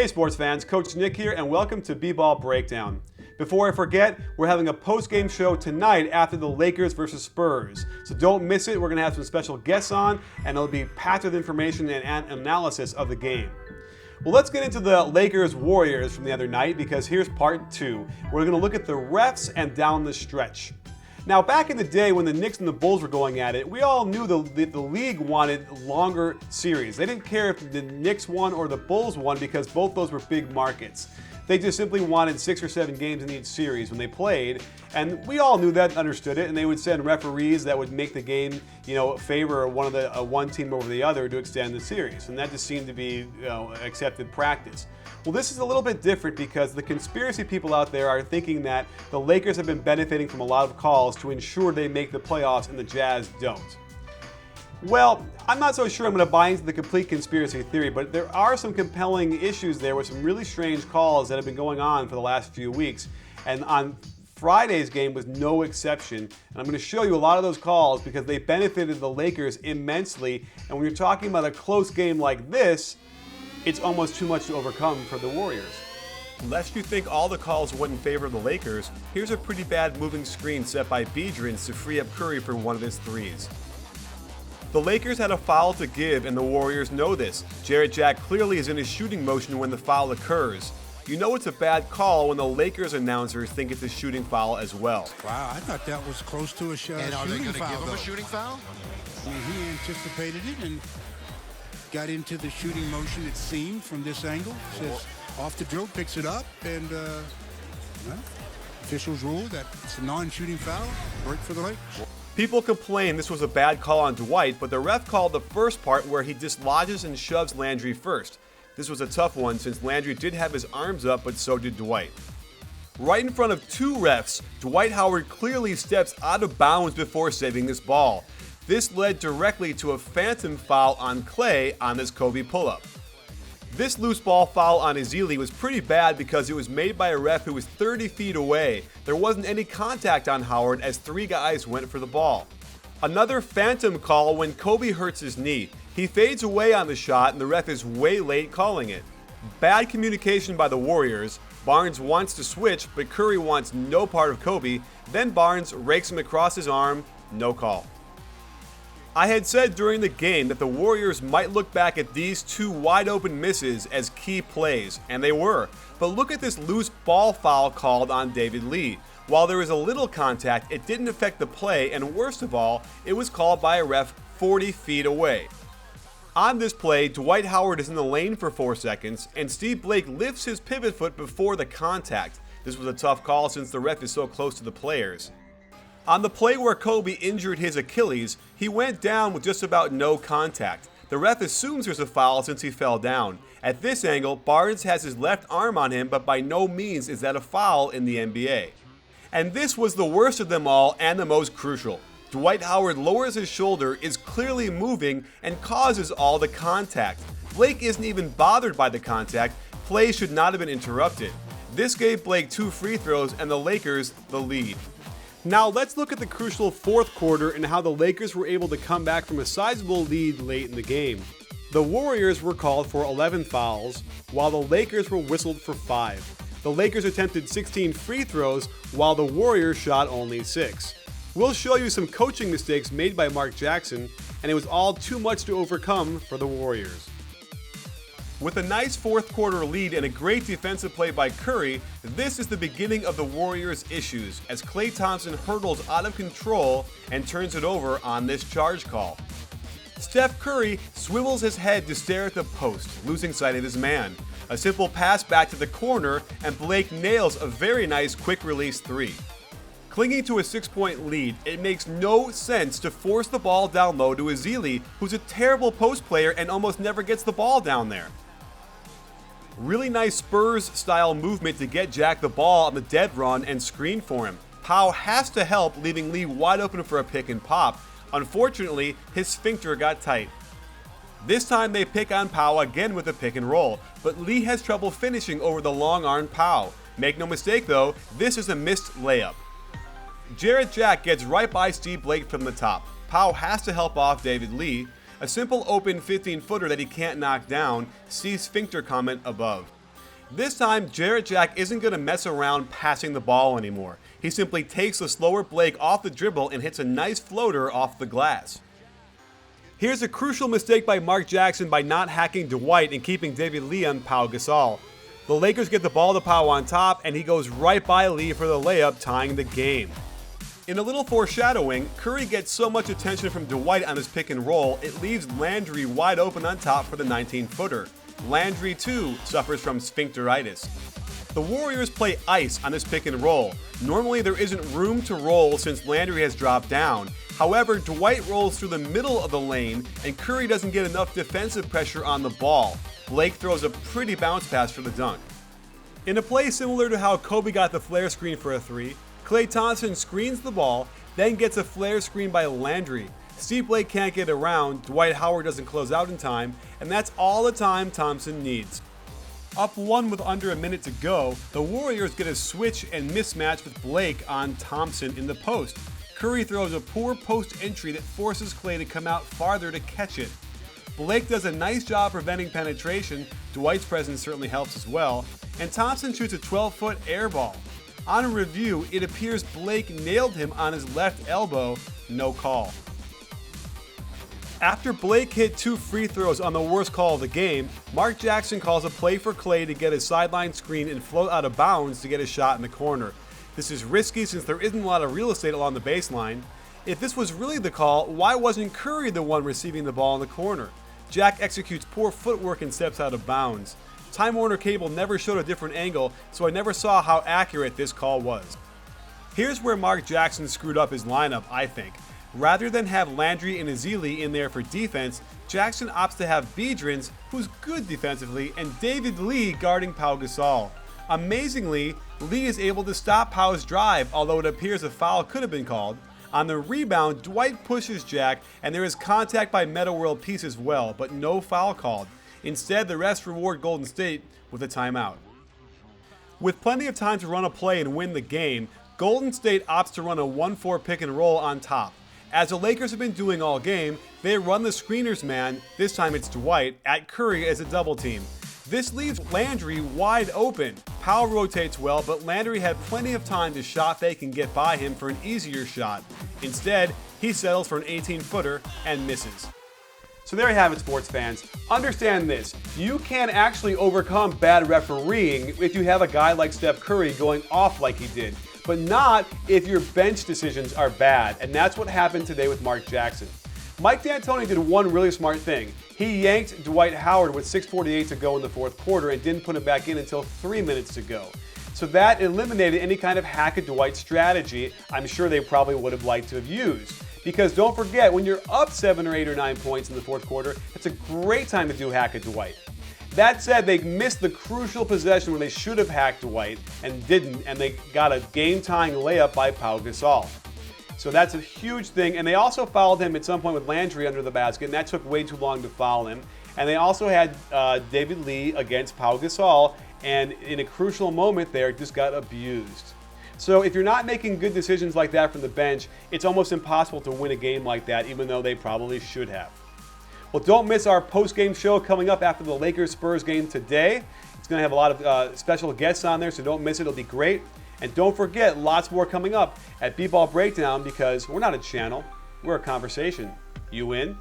Hey sports fans, Coach Nick here and welcome to B-Ball Breakdown. Before I forget, we're having a post-game show tonight after the Lakers versus Spurs. So don't miss it, we're going to have some special guests on and it'll be packed with information and analysis of the game. Well, let's get into the Lakers-Warriors from the other night because here's part 2. We're going to look at the refs and down the stretch. Now, back in the day when the Knicks and the Bulls were going at it, we all knew the league wanted longer series. They didn't care if the Knicks won or the Bulls won because both those were big markets. They just simply wanted 6 or 7 games in each series when they played, and we all knew that and understood it, and they would send referees that would make the game, favor one team over the other to extend the series, and that just seemed to be, accepted practice. Well, this is a little bit different because the conspiracy people out there are thinking that the Lakers have been benefiting from a lot of calls to ensure they make the playoffs and the Jazz don't. Well, I'm not so sure I'm going to buy into the complete conspiracy theory, but there are some compelling issues there with some really strange calls that have been going on for the last few weeks. And on Friday's game was no exception. And I'm going to show you a lot of those calls because they benefited the Lakers immensely. And when you're talking about a close game like this, it's almost too much to overcome for the Warriors. Lest you think all the calls went in favor of the Lakers, here's a pretty bad moving screen set by Biedrins to free up Curry for one of his threes. The Lakers had a foul to give and the Warriors know this. Jarrett Jack clearly is in a shooting motion when the foul occurs. You know it's a bad call when the Lakers announcers think it's a shooting foul as well. Wow, I thought that was close to a shooting foul. And are they going to give him a shooting foul? I mean, he anticipated it and got into the shooting motion, it seemed, from this angle. Says off the drill, picks it up, and officials rule that it's a non-shooting foul, break for the Lakers. People complain this was a bad call on Dwight, but the ref called the first part where he dislodges and shoves Landry first. This was a tough one since Landry did have his arms up, but so did Dwight. Right in front of 2 refs, Dwight Howard clearly steps out of bounds before saving this ball. This led directly to a phantom foul on Clay on this Kobe pull-up. This loose ball foul on Achilles was pretty bad because it was made by a ref who was 30 feet away. There wasn't any contact on Howard as 3 guys went for the ball. Another phantom call when Kobe hurts his knee. He fades away on the shot and the ref is way late calling it. Bad communication by the Warriors. Barnes wants to switch, but Curry wants no part of Kobe. Then Barnes rakes him across his arm, no call. I had said during the game that the Warriors might look back at these 2 wide open misses as key plays, and they were. But look at this loose ball foul called on David Lee. While there was a little contact, it didn't affect the play, and worst of all, it was called by a ref 40 feet away. On this play, Dwight Howard is in the lane for 4 seconds, and Steve Blake lifts his pivot foot before the contact. This was a tough call since the ref is so close to the players. On the play where Kobe injured his Achilles, he went down with just about no contact. The ref assumes there's a foul since he fell down. At this angle, Barnes has his left arm on him, but by no means is that a foul in the NBA. And this was the worst of them all and the most crucial. Dwight Howard lowers his shoulder, is clearly moving, and causes all the contact. Blake isn't even bothered by the contact. Play should not have been interrupted. This gave Blake 2 free throws and the Lakers the lead. Now let's look at the crucial 4th quarter and how the Lakers were able to come back from a sizable lead late in the game. The Warriors were called for 11 fouls, while the Lakers were whistled for 5. The Lakers attempted 16 free throws, while the Warriors shot only 6. We'll show you some coaching mistakes made by Mark Jackson, and it was all too much to overcome for the Warriors. With a nice 4th quarter lead and a great defensive play by Curry, this is the beginning of the Warriors' issues as Klay Thompson hurdles out of control and turns it over on this charge call. Steph Curry swivels his head to stare at the post, losing sight of his man. A simple pass back to the corner and Blake nails a very nice quick release 3. Clinging to a 6-point lead, it makes no sense to force the ball down low to Achilles, who's a terrible post player and almost never gets the ball down there. Really nice Spurs-style movement to get Jack the ball on the dead run and screen for him. Powell has to help, leaving Lee wide open for a pick and pop. Unfortunately, his sphincter got tight. This time they pick on Powell again with a pick and roll, but Lee has trouble finishing over the long arm Powell. Make no mistake though, this is a missed layup. Jarrett Jack gets right by Steve Blake from the top. Powell has to help off David Lee. A simple open 15-footer that he can't knock down. See sphincter comment above. This time, Jarrett Jack isn't going to mess around passing the ball anymore. He simply takes the slower Blake off the dribble and hits a nice floater off the glass. Here's a crucial mistake by Mark Jackson by not hacking Dwight and keeping David Lee on Pau Gasol. The Lakers get the ball to Pau on top, and he goes right by Lee for the layup, tying the game. In a little foreshadowing, Curry gets so much attention from Dwight on his pick and roll, it leaves Landry wide open on top for the 19-footer. Landry, too, suffers from sphincteritis. The Warriors play ice on this pick and roll. Normally there isn't room to roll since Landry has dropped down. However, Dwight rolls through the middle of the lane and Curry doesn't get enough defensive pressure on the ball. Blake throws a pretty bounce pass for the dunk. In a play similar to how Kobe got the flare screen for a three, Klay Thompson screens the ball, then gets a flare screen by Landry. Steve Blake can't get around, Dwight Howard doesn't close out in time, and that's all the time Thompson needs. Up one with under a minute to go, the Warriors get a switch and mismatch with Blake on Thompson in the post. Curry throws a poor post entry that forces Klay to come out farther to catch it. Blake does a nice job preventing penetration, Dwight's presence certainly helps as well, and Thompson shoots a 12-foot air ball. On review, it appears Blake nailed him on his left elbow, no call. After Blake hit 2 free throws on the worst call of the game, Mark Jackson calls a play for Klay to get a sideline screen and float out of bounds to get a shot in the corner. This is risky since there isn't a lot of real estate along the baseline. If this was really the call, why wasn't Curry the one receiving the ball in the corner? Jack executes poor footwork and steps out of bounds. Time Warner Cable never showed a different angle, so I never saw how accurate this call was. Here's where Mark Jackson screwed up his lineup, I think. Rather than have Landry and Ezeli in there for defense, Jackson opts to have Biedrins, who's good defensively, and David Lee guarding Pau Gasol. Amazingly, Lee is able to stop Pau's drive, although it appears a foul could have been called. On the rebound, Dwight pushes Jack, and there is contact by Metta World Peace as well, but no foul called. Instead, the refs reward Golden State with a timeout. With plenty of time to run a play and win the game, Golden State opts to run a 1-4 pick and roll on top. As the Lakers have been doing all game, they run the screeners man, this time it's Dwight, at Curry as a double team. This leaves Landry wide open. Pau rotates well, but Landry had plenty of time to shot fake and get by him for an easier shot. Instead, he settles for an 18-footer and misses. So there you have it, sports fans. Understand this, you can actually overcome bad refereeing if you have a guy like Steph Curry going off like he did, but not if your bench decisions are bad, and that's what happened today with Mark Jackson. Mike D'Antoni did one really smart thing. He yanked Dwight Howard with 6:48 to go in the fourth quarter and didn't put him back in until 3 minutes to go. So that eliminated any kind of hack at Dwight strategy I'm sure they probably would have liked to have used. Because don't forget, when you're up 7 or 8 or 9 points in the fourth quarter, it's a great time to do hack at Dwight. That said, they missed the crucial possession where they should have hacked Dwight and didn't, and they got a game-tying layup by Pau Gasol. So that's a huge thing, and they also fouled him at some point with Landry under the basket, and that took way too long to foul him. And they also had David Lee against Pau Gasol, and in a crucial moment there, just got abused. So if you're not making good decisions like that from the bench, it's almost impossible to win a game like that, even though they probably should have. Well, don't miss our post-game show coming up after the Lakers-Spurs game today. It's going to have a lot of special guests on there, so don't miss it. It'll be great. And don't forget, lots more coming up at B-Ball Breakdown, because we're not a channel, we're a conversation. You in?